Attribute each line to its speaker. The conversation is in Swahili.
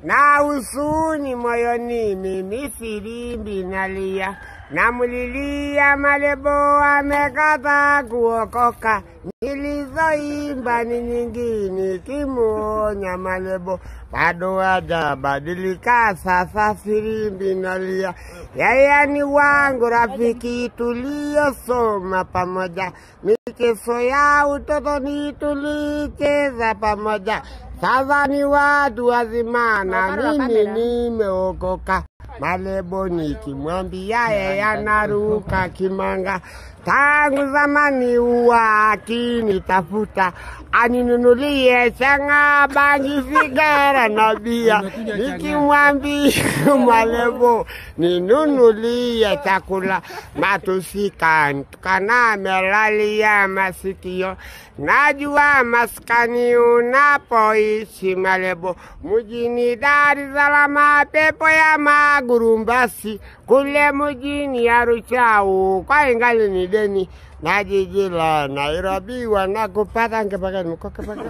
Speaker 1: na usuni moyoni mimi filimbi nalia, namulilia Malebo amekata kuokoka, nilizoimba ni nyingi nikimuonya Malebo bado hajabadilika, sasa filimbi nalia. Yeye ni wangu rafiki tuliosoma pamoja, michezo ya utotoni tulicheza pamoja, sasa ni watu wazima na mimi nimeokoka. Malebo nikimwambia yeye anaruka kimanga, tangu zamani huwa akinitafuta aninunulie changa, bangi, sigara na bia. Nikimwambia Malebo ninunulie chakula, matusika tukana melalia masikio. Najua maskani unapoishi Malebo, mjini Dar es Salaam pepo ya magurumbasi, kule mjini Arusha kwa ingali ni deni, na jiji la Nairobi wanakupata ngepaka mkoka paka.